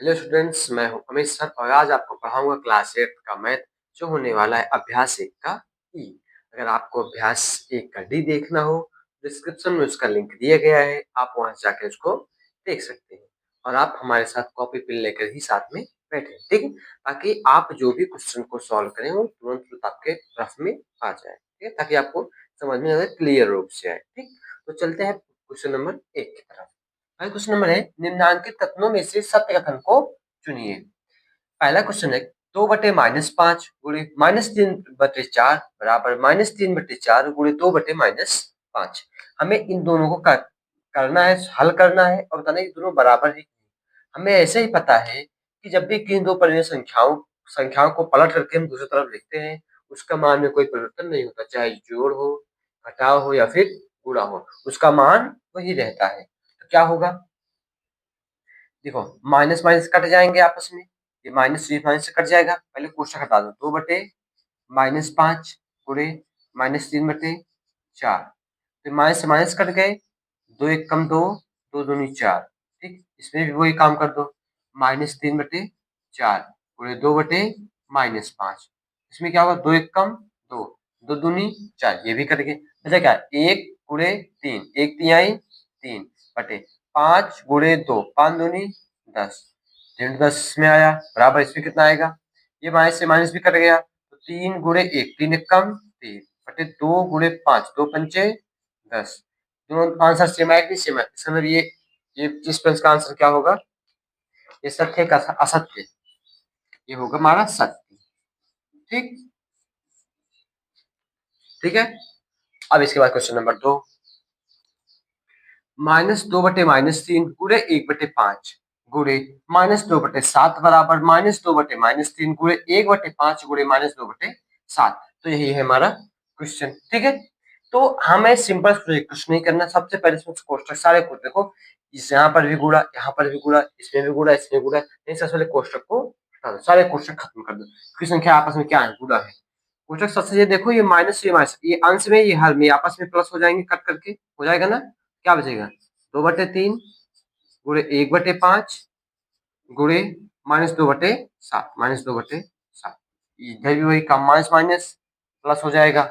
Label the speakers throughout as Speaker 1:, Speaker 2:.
Speaker 1: Hello students, मैं हूं Amit sir और आज आपको पढ़ाऊंगा क्लास 8 का मैथ जो होने वाला है अभ्यास 1 का ई। अगर आपको अभ्यास 1 का डी देखना हो, डिस्क्रिप्शन में उसका लिंक दिया गया है, आप वहां से जाकर उसको देख सकते हैं। और आप हमारे साथ कॉपी पेन लेकर ही साथ में बैठे, ठीक है, ताकि आप जो भी क्वेश्चन को सॉल्व करें वो तुरंत आपके रफ में आ जाए, ठीक है, ताकि आपको समझ में आए, क्लियर रूप से आए। ठीक, तो चलते हैं क्वेश्चन नंबर 1 की तरफ। क्वेश्चन नंबर है, निम्नांकित कथनों में से सत्य कथन को चुनिए। पहला क्वेश्चन है, 2/-5 गुणे -3/4 बराबर -3/4 गुणे 2/-5। हमें इन दोनों को करना है, हल करना है और बताना है कि दोनों बराबर है। हमें ऐसे ही पता है कि जब भी किसी दो परिमेय संख्याओं संख्याओं को पलट करके हम दूसरी तरफ लिखते हैं, उसका मान में कोई परिवर्तन नहीं होता, चाहे जोड़ हो, घटाव हो या फिर गुणा हो, उसका मान वही रहता है। तो क्या होगा, देखो माइनस माइनस कट जाएंगे आपस में, ये माइनस से कट जाएगा। पहले कोष्टक हटा दो, 2/-5 गुणे -3/4। तो माइनस से माइनस कट गए, 2 × 1 = 2, 2 दूनी 4। ठीक, इसमें भी वही काम कर दो, -3/4 गुणे 2/-5। इसमें क्या होगा, 2 × 1 = 2, 2 दूनी 4, ये भी कट गए। बचा क्या, 1 × 3, 1×3 = 3 बटे 5 × 2, 5 दूनी 10, 10 में आया बराबर। इसमें कितना आएगा, ये माइनस से माइनस भी कट गया, तो 3 × 1, 3 × 3 बटे 2 × 5, 2 × 5 = 10। दोनों आंसर सेम है कि सेम है, इसका मतलब ये इस प्रश्न का आंसर क्या होगा, ये सत्य का असत्य, ये होगा हमारा सत्य। ठीक, ठीक है। अब इसके बाद क्वेश्चन नंबर 2, -2/-3 गुणे 1/5 गुणे -2/7 बराबर -2/-3 गुणे 1/5 गुणे -2/7। तो यही है हमारा क्वेश्चन, ठीक है। तो हमें सिंपल कुछ नहीं करना, सबसे पहले इसमें कोष्टक सारे को देखो, इस यहाँ पर भी गुणा, यहाँ पर भी गुणा, इसमें भी गुणा, इसमें गुणा, सबसे पहले कोष्टक को हटा दो, सारे कोष्टक खत्म कर दो। की संख्या आपस में क्या है, गुणा है। कोष्टक सबसे ये देखो, ये माइनस, ये अंश में, ये हर में आपस में प्लस हो जाएंगे, कट करके हो जाएगा ना, क्या बचेगा, 2/3 गुणे 1/5 गुणे -2/7, -2/7। इधर भी वही काम, माइनस माइनस प्लस हो जाएगा,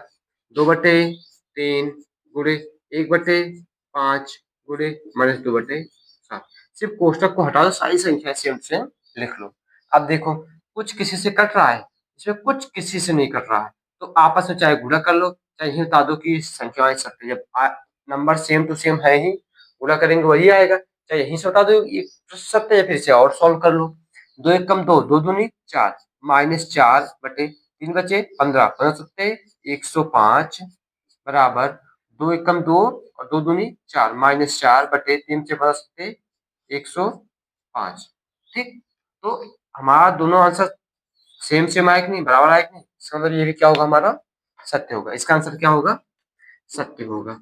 Speaker 1: 2/3 गुणे 1/5 गुणे -2/7। सिर्फ कोष्टक को हटा दो, सारी संख्या सेम सेम लिख लो। अब देखो, कुछ किसी से कट रहा है, इसमें कुछ किसी से नहीं कट रहा है, तो आपस में चाहे गुणा कर लो, चाहे यही बता दो कि संख्याएं सत्य, जब नंबर सेम टू सेम है ही, गुणा करेंगे वही आएगा। चाहे यहीं से बता दो ये सत्य है, फिर से और सॉल्व कर लो। 2 × 1 = 2, 2 दूनी 4, -4/3 बचे 15, 15 सत्ते 105 बराबर 2 × 1 = 2 और 2 दूनी 4, -4/3 से 15 सत्ते 105। ठीक, तो हमारा दोनों आंसर सेम सेम आए कि नहीं, बराबर आए कि नहीं, इसका मतलब ये भी क्या होगा, हमारा सत्य होगा। इसका आंसर क्या होगा, सत्य होगा,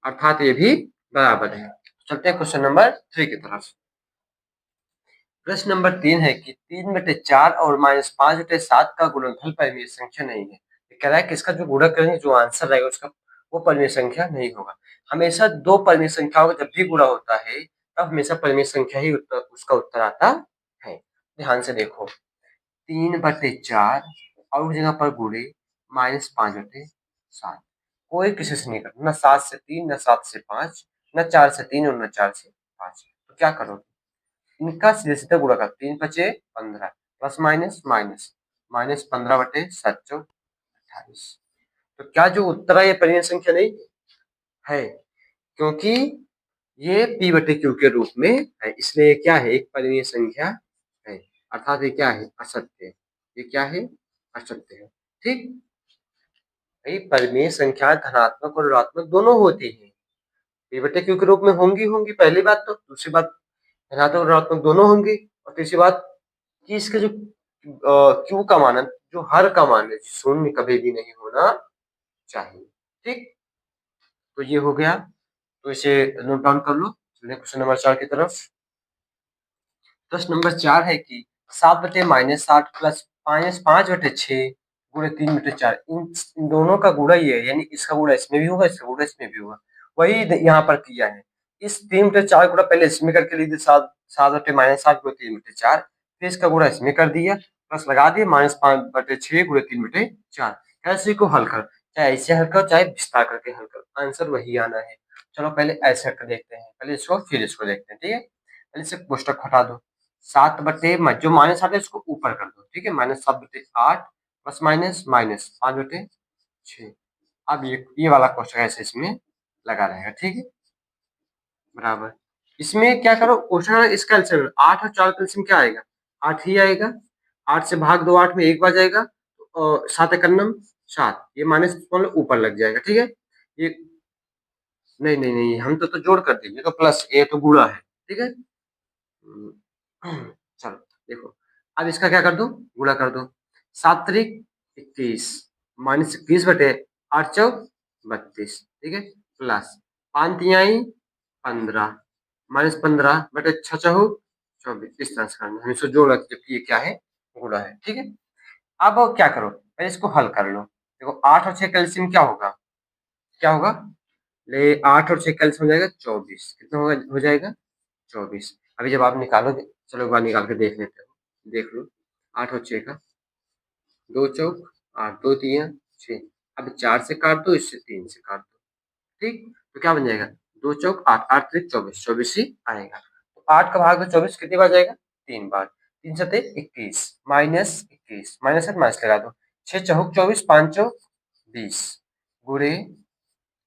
Speaker 1: अर्थात ये भी बराबर है। चलते हैं क्वेश्चन नंबर 3 की तरफ। प्रश्न नंबर 3 है कि 3/4 और -5/7 का गुणनफल परिमेय संख्या नहीं है। कह रहा है कि इसका जो गुणक करेंगे, जो आंसर रहेगा उसका, वो परिमेय संख्या नहीं होगा। हमेशा दो परिमेय संख्याओं का जब भी गुणा होता है, तब हमेशा परिमेय संख्या ही उसका उत्तर आता है। ध्यान से देखो, 3/4 और जगह पर गुणे -5/7, कोई किसी से नहीं करना, न 7 से 3, न 7 से 5, न 4 से 3 और न 4 से 5। तो क्या करोगे, इनका सीधे सीधे गुणा कर, 3 × 5 = 15, प्लस माइनस माइनस, -15/7 = 28। तो क्या जो उत्तर है ये परिमेय संख्या नहीं है, क्योंकि ये p/q के रूप में है, इसलिए क्या है, एक परिमेय संख्या है, अर्थात ये क्या है, असत्य है। ये क्या है, असत्य है। ठीक, भाई परिमेय संख्या धनात्मक और ऋणात्मक दोनों होती है, p/q के रूप में होंगी होंगी, पहली बात। तो दूसरी बात, धनात्मक और ऋणात्मक दोनों होंगे, और तीसरी बात कि इसके जो क्यू का मान है, जो हर का मान है, शून्य कभी भी नहीं होना चाहिए। ठीक, तो ये हो गया, तो इसे नोट डाउन कर लो। चलिए क्वेश्चन नंबर 4 की तरफ। प्रश्न नंबर 4 है कि 7/-7 प्लस -5/6 गुणे 3/4, इन दोनों का गुणा ही है, यानी इसका गुणा इसमें भी होगा, इसका गुणा इसमें भी होगा, वही यहाँ पर किया है। इस 3/4 गुणा पहले इसमें करके लिख दिया, 7/-7 गुणे 3/4, फिर इसका गुणा इसमें कर दिया, प्लस लगा दिया -5/6 गुणे 3/4। कैसे को हल कर, चाहे ऐसे हल कर चाहे विस्तार करके हल कर, आंसर वही आना है। चलो पहले ऐसे करके देखते हैं, पहले इसको फिर इसको देखते हैं, ठीक है। पहले से कोष्टक हटा दो, 7 बटे जो माइनस आता है इसको ऊपर कर दो, ठीक है, -7/8 प्लस माइनस -5/6। अब ये वाला कोष्टक ऐसे इसमें लगा रहेगा, ठीक है, बराबर। इसमें क्या करो, कोष्टक इसका एलसीएम 8 और 4 का एलसीएम क्या आएगा, 8 ही आएगा। 8 से भाग दो, 8 में 1 बार जाएगा, और 7 एकन्नम 7, ये माइनस मतलब ऊपर लग जाएगा, ठीक है। ये नहीं नहीं नहीं, हम तो जोड़ कर देंगे, तो प्लस, ये तो गुणा है, ठीक है। चलो देखो, अब इसका क्या कर दो, गुणा कर दो, 7×3 = 21, -21/8×4 = 32, ठीक है, प्लस 5×3 = 15, -15/6×4 = 24, इस तरह से करना, हम इसको जोड़ रखते जबकि ये क्या है, गुणा है, ठीक है। अब क्या करो, पहले इसको हल कर लो। देखो 8 और 6 का एलसीएम क्या होगा, क्या होगा, ले 8 और 6 का एलसीएम हो जाएगा 24, कितना होगा, हो जाएगा 24। अभी जब आप निकालोगे, चलो एक बार निकाल के देख लेते हो, देख लो, 8 और 6 का, 2×4 = 8, 2×3 = 6, अब 4 से काट दो, इससे 3 से काट दो, ठीक, तो क्या बन जाएगा, 2×4 = 8, 8×3 = 24, 24 ही आएगा। तो 8 का भाग में 24 कितनी बार जाएगा, 3 बार, 3×7 = 21, -21, माइनस है माइनस लगा दो, 6×4 = 24, 5×4 = 20 गुणे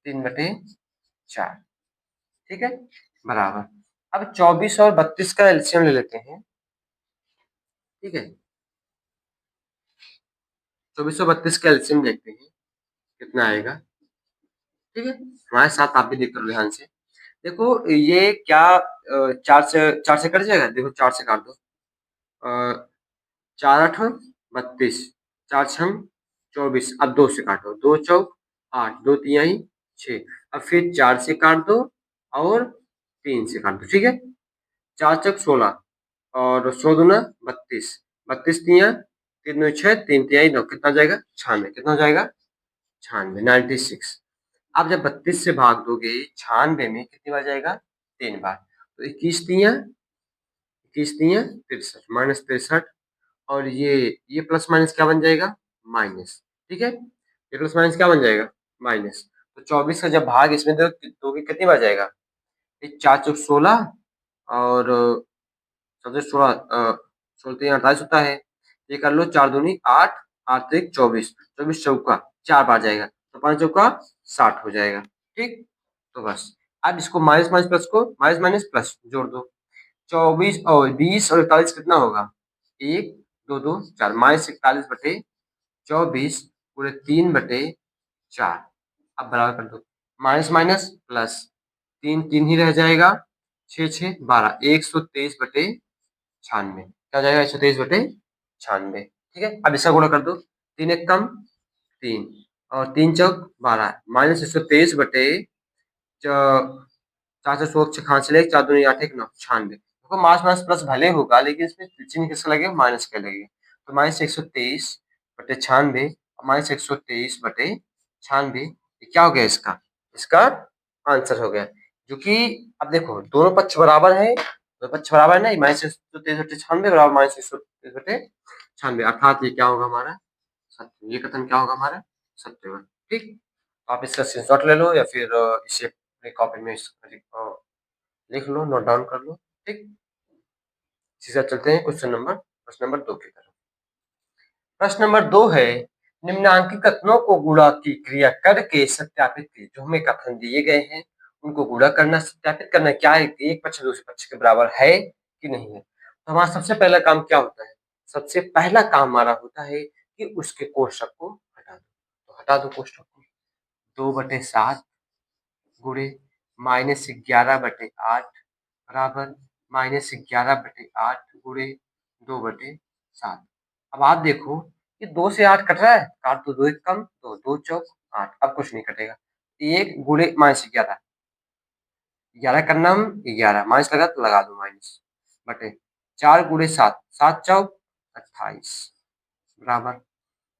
Speaker 1: 3/4, ठीक है, बराबर। अब 24 और 32 का एलसीएम ले लेते हैं, ठीक है, 24 और 32 का एलसीएम देखते हैं कितना आएगा, ठीक है, हमारे साथ आप भी देख लो ध्यान से। देखो ये क्या, 4 से कट जाएगा, देखो 4 से काट दो, 4×8 = 32, 4×6 = 24, अब 2 से काटो, 2×4 = 8, 2×3 = 6, अब फिर 4 से काट दो और 3 से काट दो, ठीक है, 4×4 = 16 और 16×2 = 32, 32×3 = 3×9 = 6, 3×3 = 9, कितना जाएगा, 96, कितना हो जाएगा, 96, 96। अब जब 32 से भाग दोगे 96 में कितनी बार जाएगा, 3 बार, तो 21×3 = 63, और ये प्लस माइनस क्या बन जाएगा, माइनस, ठीक है, ये प्लस माइनस क्या बन जाएगा, माइनस। तो 24 का जब भाग इसमें दोगे कितनी बार जाएगा, 4×4 = 16 और 16, 16×3 = 28 होता है, ये कर लो, 4×2 = 8, 8×1 = 24, 24 चौका 4 बार जाएगा, तो 5 चौका 60 हो जाएगा, ठीक, तो बस। अब इसको माइनस माइनस प्लस को माइनस माइनस प्लस जोड़ दो, 24 और 20 और 41 कितना होगा, 1 2 2 4, -41/24 पूरे 3/4, अब बराबर कर दो, माइनस माइनस प्लस, 3 3 ही रह जाएगा, 6 6 12, 123/96, क्या हो जाएगा, 123/96, ठीक है। अब इसका गुणा कर दो, 3 एक कम 3 और 3×4 = 12, -123/4 खांच ले, 4×2 = 8, 1 9, 96, देखो मास मास प्लस भले होगा लेकिन इसमें चिन्ह किसका लगेगा, माइनस का लगेगा, तो -123/96, -123/96, ये क्या हो गया, इसका इसका आंसर हो गया, जो कि अब देखो दोनों पक्ष बराबर है, दोनों पक्ष बराबर है ना, -123/96 बराबर -123/96, अर्थात ये क्या होगा हमारा, सत्य, ये कथन क्या होगा हमारा, सत्य होगा, ठीक। तो आप इसका स्क्रीनशॉट ले लो या फिर इसे अपने कॉपी में लिख लो, नोट डाउन कर लो, ठीक। सीधा चलते हैं प्रश्न नंबर 2 की तरफ। प्रश्न नंबर 2 है, निम्नांकित कथनों को गुणा की क्रिया करके सत्यापित कीजिए, जो हमें कथन दिए गए हैं उनको गुणा करना, सत्यापित करना, क्या है एक पक्ष दूसरे पक्ष के बराबर है कि नहीं है। तो हमारा सबसे पहला काम क्या होता है, सबसे पहला काम हमारा होता है कि उसके कोष्टक को हटा दो, तो हटा दो कोष्टक को, 2/7 गुणे -11/8 बराबर -11/8 गुणे 2/7। अब आप देखो ये 2 से 8 कट रहा है, काट दो, 2 एक कम 2, 2 चौक 8, अब कुछ नहीं कटेगा, 1 गुणे -11, 11 का नाम 11, माइनस लगा तो लगा दो माइनस, बटे 4 गुणे 7, 7 चौक 28 बराबर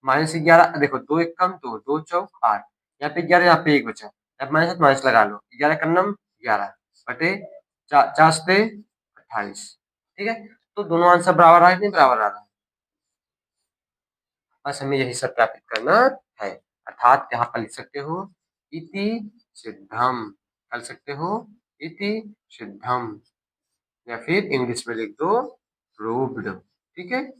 Speaker 1: -11, देखो 2 एक कम 2, 2 चौक 8, यहाँ पे 11, यहाँ पे 1 बचा, अब माइनस माइनस लगा लो, 11 का नाम 11, बटे 4 से 28। ठीक है, तो दोनों आंसर बराबर आ रहा है, नहीं बराबर आ रहा है? बस हमें यही सत्यापित करना है। अर्थात यहाँ पर लिख सकते हो इति सिद्धम, कर सकते हो इति सिद्धम, या फिर इंग्लिश में लिख दो प्रूव्ड। ठीक है,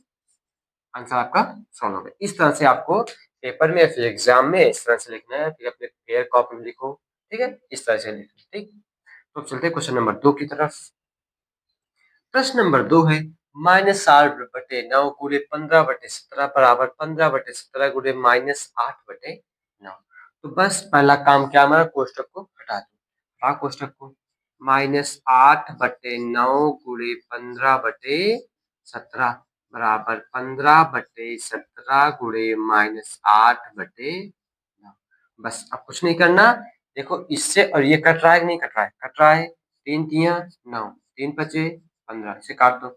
Speaker 1: आंसर आपका सॉल्व हो गया। इस तरह से आपको पेपर में या फिर एग्जाम में इस तरह से लिखना है, फिर अपने पेयर कॉपी में लिखो। ठीक है, इस तरह से लिखो। ठीक, तो चलते हैं क्वेश्चन नंबर 2 की तरफ। प्रश्न नंबर 2 है -8/9 गुणे 15/17 बराबर 15/17 गुणे -8/9। तो बस पहला काम क्या, हमारा कोष्टक को हटा दो। कोष्टक को -8/9 गुणे 15/17 बराबर 15/17 गुणे -8/9। बस अब कुछ नहीं करना। देखो इससे और ये कट रहा है, नहीं कट रहा है? कट रहा है। 3 तिया 9, 3 पचे 15, इसे काट दो।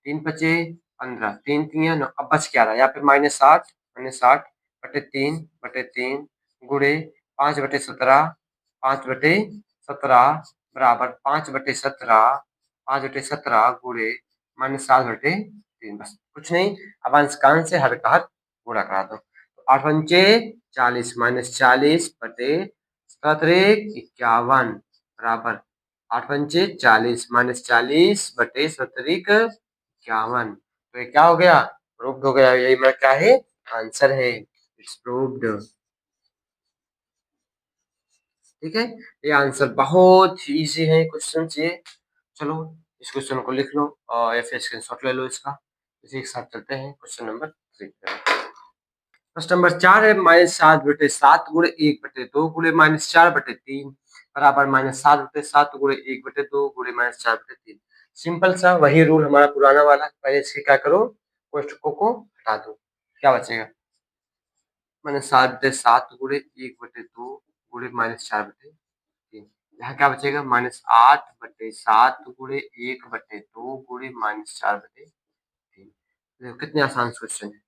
Speaker 1: 3 पचे 15, 3 तिया 9, अब बच क्या रहा है यहाँ पे? -8/3 गुणे 5/17, 5/17 बराबर 5/17 गुणे -7/3। बस कुछ नहीं। अब अंशकांश से हर का हर गुणा करा दो। तो 8 पंचे 40 -40/17 बराबर 8 पंचे 40 -40/17 तो ये क्या हो गया? प्रूव्ड हो गया। यही मेरा क्या है? आंसर है। It's proved. ठीक है, ये आंसर बहुत इजी है क्वेश्चन ये। चलो इस क्वेश्चन को लिख लो और या फिर स्क्रीनशॉट ले लो इसका। इसी के साथ चलते हैं क्वेश्चन नंबर 3। प्रश्न नंबर 4 है -7/7 गुणे 1/2 गुणे -4/3 बराबर -7/7 गुणे 1/2 गुणे -4/3। सिंपल सा वही रूल हमारा पुराना वाला। पहले इसके क्या करो, कोष्टकों को हटा दो। क्या बचेगा? -7/7 गुणे 1/2 गुणे -4/3। यहाँ क्या बचेगा? -8/7 गुणे 1/2 गुणे -4/3। देखो कितने आसान क्वेश्चन है।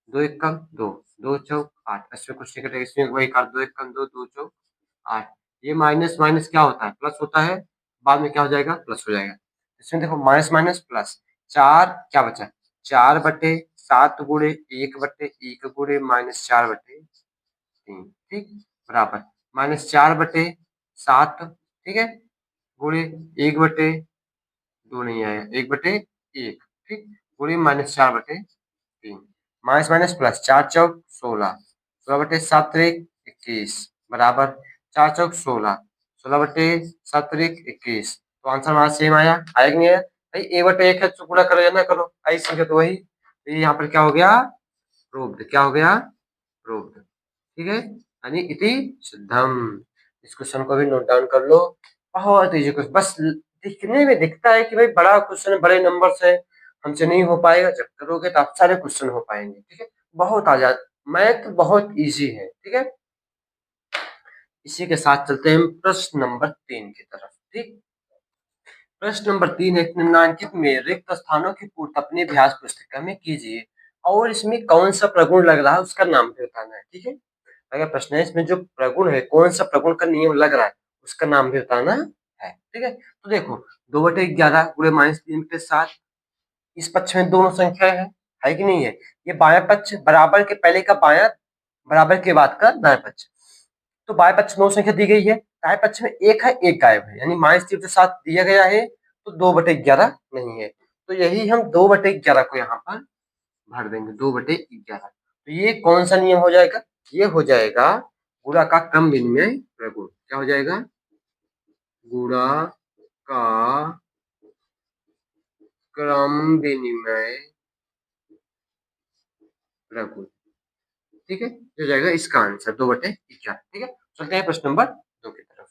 Speaker 1: 2 एक कम 2, 2 चौक 8, इसमें कुछ नहीं कटेगा, इसमें वही कर। 2 एक कम 2, 2 चौक 8। ये माइनस माइनस क्या होता है? प्लस होता है। बाद में क्या हो जाएगा? प्लस हो जाएगा। इसमें देखो माइनस माइनस प्लस। 4 क्या बचा? 4/7 गुणे 1/1 गुणे -4/3। ठीक, बराबर -4/7। ठीक है, गुणे 1/2 नहीं आया, 1/1। ठीक, गुणे -4/3। Minus minus plus. 4 चौक 16, 16/7 त्रिक 21 बराबर 4 चौक 16, 16/7 त्रिक 21। तो आंसर हमारा सेम आया। आया कि नहीं आया भाई? 1/1 है तो गुणा करो या ना करो, आई संख्या तो वही। तो यहाँ पर क्या हो गया? प्रूव्ड। क्या हो गया? प्रूव्ड। ठीक है, यानी इति सिद्धम। इस क्वेश्चन को भी नोट डाउन कर लो। बहुत इजी क्वेश्चन, बस दिखने में दिखता है कि भाई बड़ा क्वेश्चन, बड़े नंबर से हमसे नहीं हो पाएगा। जब करोगे तो आप सारे क्वेश्चन हो पाएंगे। ठीक है, बहुत आजाद, मैथ बहुत इजी है। ठीक है, इसी के साथ चलते हैं प्रश्न नंबर 3 की तरफ। ठीक, प्रश्न नंबर 3 है निम्नांकित में रिक्त स्थानों की पूर्ति अपनी अभ्यास पुस्तिका में कीजिए और इसमें कौन सा प्रगुण लग रहा है उसका नाम भी बताना है। ठीक है, अगर प्रश्न है इसमें जो प्रगुण है, कौन सा प्रगुण का नियम लग रहा है उसका नाम भी बताना है। ठीक है, तो देखो 2/11 गुणे -3/7। इस पक्ष में दोनों संख्या है कि नहीं है? ये बायां पक्ष बराबर के पहले का बायां, बराबर के बाद का दायां पक्ष। तो बाएं पक्ष में 2 संख्या दी गई है, दाएं पक्ष में एक है, एक गायब है, यानी -3/7 दिया गया है तो 2/11 नहीं है। तो यही हम 2/11 को यहाँ पर भर देंगे। 2/11 तो ये कौन सा नियम हो जाएगा? ये हो जाएगा गुणा का क्रम विनिमय प्रगुण। क्या हो जाएगा? गुणा का क्रम विनिमय प्रगुण। ठीक है, ये हो जाएगा इसका आंसर 2/11। ठीक है, चलते हैं प्रश्न नंबर 2 की तरफ।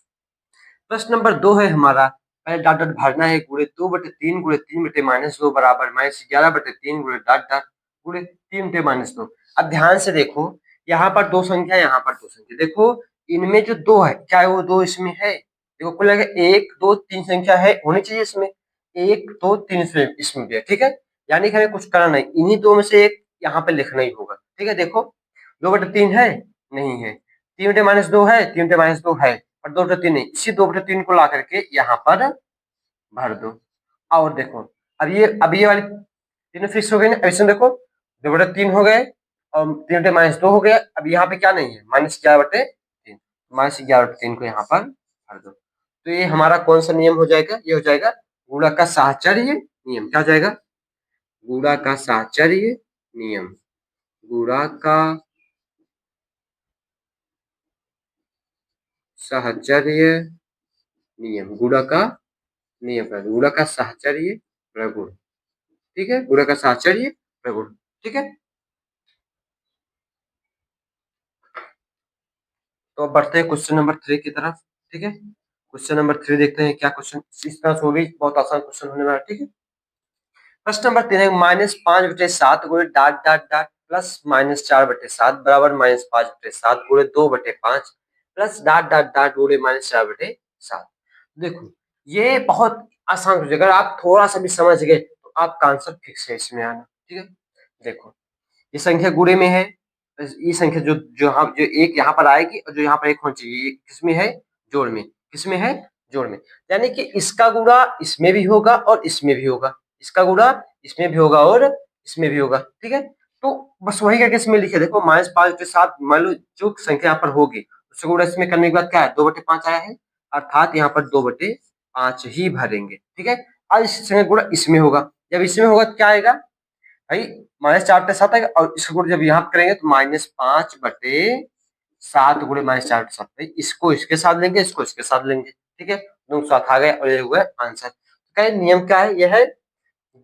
Speaker 1: प्रश्न नंबर 2 है हमारा, पहले डॉट डॉट भरना है। गुणे 2/3 गुणे 3/-2 बराबर -11/3 गुणे डॉट डॉट गुणे 3/-2। अब ध्यान से देखो, यहाँ पर 2 संख्या, यहाँ पर 2 संख्या। देखो इनमें जो 2 है, क्या वो 2 इसमें है? देखो कुल लगे 1 2 3 संख्या है, होनी चाहिए इसमें। 1 2 3 इसमें भी है। ठीक है, यानी कि हमें कुछ करना नहीं, इन्हीं 2 में से एक यहाँ पे लिखना ही होगा। ठीक है, देखो 2/3 है, नहीं है। 3/-2 है, 3/-2 है, और 2/3 नहीं, इसी 2/3 को ला करके यहाँ पर भर दो। और देखो अब ये वाली तीनों फिक्स हो गई ना, ऐसे देखो 2/3 हो गए और 3/-2 हो गया। अब यहाँ पे क्या नहीं है, -11/3, -11/3 को यहाँ पर भर दो। तो ये हमारा कौन सा नियम हो जाएगा, ये हो जाएगा गुणा का साहचर्य नियम। क्या हो जाएगा, गुणा का साहचर्य नियम, गुणा का साहचर्य नियम, गुणा का नियम, गुणा का साहचर्य प्रगुण। ठीक है, गुणा का साहचर्य प्रगुण। ठीक है, तो अब बढ़ते हैं क्वेश्चन नंबर 3 की तरफ। ठीक है, क्वेश्चन नंबर 3 देखते हैं क्या क्वेश्चन, इस तरह से होगी, बहुत आसान क्वेश्चन होने वाला है। ठीक है, प्रश्न नंबर 3 है -5/7 गुणे डॉट डॉट डॉट प्लस -4/7 बराबर -5/7 गुणे 2/5 प्लस डॉट डॉट डॉट गुणे -4/7। देखो ये बहुत आसान हो जाएगा, अगर आप थोड़ा सा भी समझ गए तो आपका आंसर फिक्स है इसमें आना। ठीक है, देखो ये संख्या गुणे में है, ये संख्या जो एक यहाँ पर आएगी और जो यहाँ पर एक होनी चाहिए, ये किसमें है, जोड़ में, किसमें है, जोड़ में। यानी कि इसका गुणा इसमें भी होगा और इसमें भी होगा, इसका गुणा इसमें भी होगा और इसमें भी होगा। ठीक है, तो बस वही करके इसमें लिखे, देखो -5/7 मान लो जो संख्या यहाँ पर होगी उससे गुणा इसमें करने के बाद क्या है, 2/5 आया है, अर्थात यहाँ पर 2/5 ही भरेंगे। ठीक है, और इस संख्या गुणा इसमें होगा, जब इसमें होगा तो क्या आएगा भाई, -4/7 आएगा, और इसका गुणा जब यहाँ करेंगे तो -5/7 गुणे -4/7, भाई इसको इसके साथ लेंगे, इसको इसके साथ लेंगे। ठीक है, दोनों साथ आ गए और ये हुआ आंसर। क्या नियम क्या है, यह है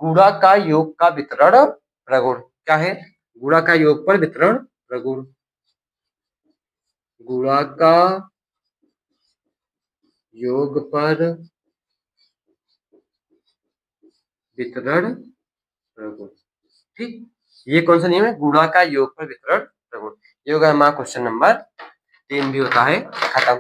Speaker 1: गुणा का योग का वितरण प्रगुण। क्या है, गुणा का योग पर वितरण प्रगुण, गुणा का योग पर वितरण प्रगुण। ठीक, ये कौन सा नियम है, गुणा का योग पर वितरण प्रगुण। ये होगा हमारा क्वेश्चन नंबर 3 भी होता है खत्म।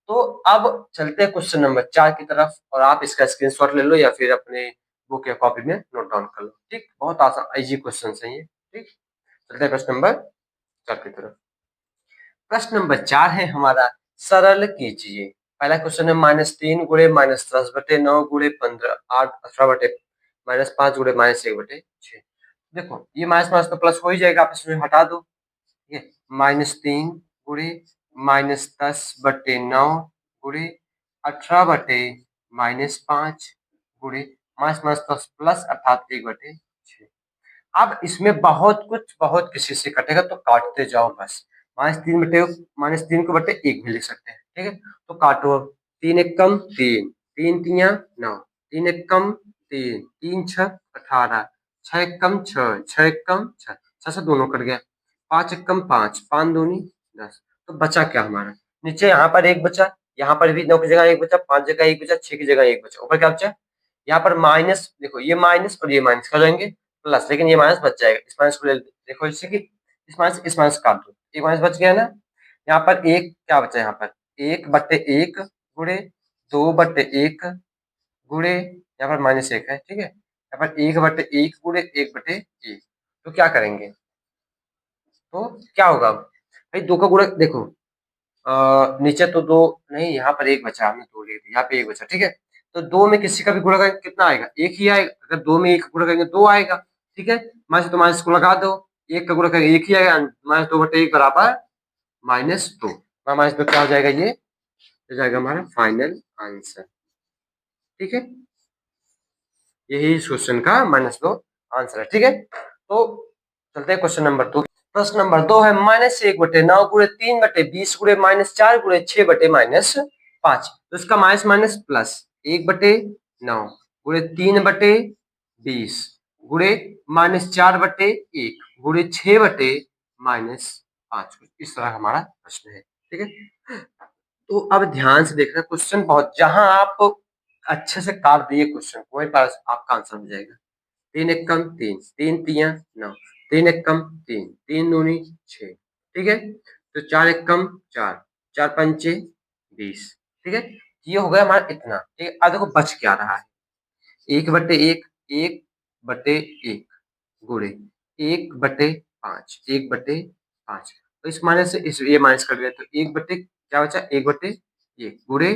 Speaker 1: तो अब चलते हैं क्वेश्चन नंबर 4 की तरफ, और आप इसका स्क्रीनशॉट ले लो या फिर अपने बुक या कॉपी में नोट डाउन कर लो। ठीक, बहुत आसान इजी क्वेश्चन है ये। ठीक, चलते हैं प्रश्न नंबर 4 की तरफ। प्रश्न नंबर 4 है हमारा, सरल कीजिए। पहला क्वेश्चन है -3 गुणे -10/9 गुणे 15 8 18 -5 गुणे -1/6। देखो ये माइनस माइनस तो प्लस हो ही जाएगा, आप इसमें हटा दो। ठीक है, -3 गुणे -10/9 गुणे 18/-5 गुणे माइनस माइनस प्लस प्लस अर्थात 1/6। अब इसमें बहुत किसी से कटेगा तो काटते जाओ बस। -3 को बटे 1 भी लिख सकते हैं। ठीक है, तो काटो अब, 3 एक कम 3, 3 तिया 9, 3 एक कम 3, 3 6 18, 6 एक कम 6, 6 एक कम 6, 6 से दोनों कट गया, 5 एक कम 5, 5 दूनी 10। तो बचा क्या हमारा, नीचे यहाँ पर एक बचा, यहाँ पर भी 9 की जगह एक बचा, 5 जगह एक बचा, 6 की जगह एक बचा, ऊपर क्या बचा, यहाँ पर माइनस, देखो ये माइनस और ये माइनस कर देंगे प्लस, लेकिन ये माइनस बच जाएगा, इस माइनस को ले देखो, इससे कि इस माइनस काट दो, एक माइनस बच गया ना। यहाँ पर एक क्या बचा, यहाँ पर 1/1 गुणे 2/1 गुणे, यहाँ पर -1 है। ठीक है, यहाँ पर 1/1 गुणे 1/1, तो क्या करेंगे, तो क्या होगा भाई, 2 का गुणा देखो, नीचे तो 2 नहीं, यहाँ पर 1 बचा, हमने 2 ले लिया, यहाँ पे 1 बचा। ठीक है, तो 2 में किसी का भी गुणा करेंगे कितना आएगा, 1 ही आएगा, अगर 2 में 1 गुणा करेंगे 2 आएगा। ठीक है, माइनस तो माइनस को लगा दो, 1 का गुणा करेंगे 1 ही आएगा, -2/1 बराबर -2, -2 क्या हो जाएगा, ये हो जाएगा हमारा फाइनल आंसर। ठीक है, यही इस क्वेश्चन का -2 आंसर है। ठीक है, तो चलते हैं क्वेश्चन नंबर 2। प्रश्न नंबर 2 है, -1/9 गुणे 3/20 गुणे -4 गुणे 6/-5। तो इसका माइनस माइनस प्लस 1/9 गुणे 3/20 गुणे -4/1 गुणे 6/-5। इस तरह हमारा प्रश्न है। ठीक है, तो अब ध्यान से देखना क्वेश्चन, बहुत जहां आप अच्छे से काट दिए क्वेश्चन वहीं पर आपका आंसर हो जाएगा। 3 एक कम 3, 3 तिया 9, 3 एक कम 3, 3 दूनी 6। ठीक है, तो 4 एक कम 4, 4 पंचे 20। ठीक है, ये हो गया हमारा इतना। ठीक है, अब देखो बच क्या रहा है, 1/1, 1/1 गुणे 1/5, 1/5। तो इस माइनस से इस ये माइनस कर गया, तो 1 बटे क्या बचा, 1/5। ये गुणे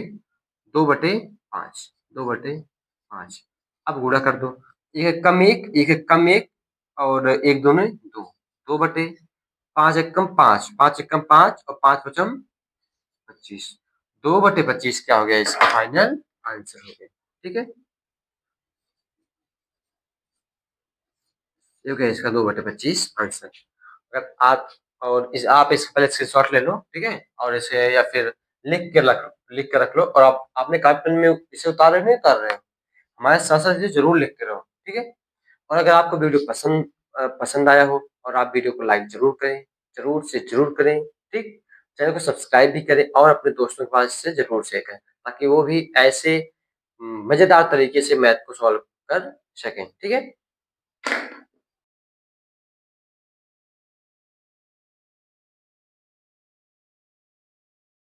Speaker 1: 2/5, 2/5। अब गुणा कर दो, एक कम एक, एक एक कम एक, और एक दूने दो, 2/5 एकम 5, 5 एकम 5 और 5 पचम 25। 2/25 क्या हो गया इसका फाइनल आंसर हो गया। ठीक है, ये हो गया इसका 2/25 आंसर। अगर आप और इस आप इसका पहले स्क्रीनशॉट ले लो, ठीक है, और इसे या फिर लिख के रख लो, और आप अपने कार्ड पेन में इसे उतार रहे नहीं उतार रहे हो, हमारे साथ साथ इसे जरूर लिखते रहो। ठीक है, और अगर आपको वीडियो पसंद आया हो और आप वीडियो को लाइक जरूर करें, जरूर से जरूर करें। ठीक, चैनल को सब्सक्राइब भी करें और अपने दोस्तों के पास से जरूर शेयर करें, ताकि वो भी ऐसे मजेदार तरीके से मैथ को सॉल्व कर सकें। ठीक है,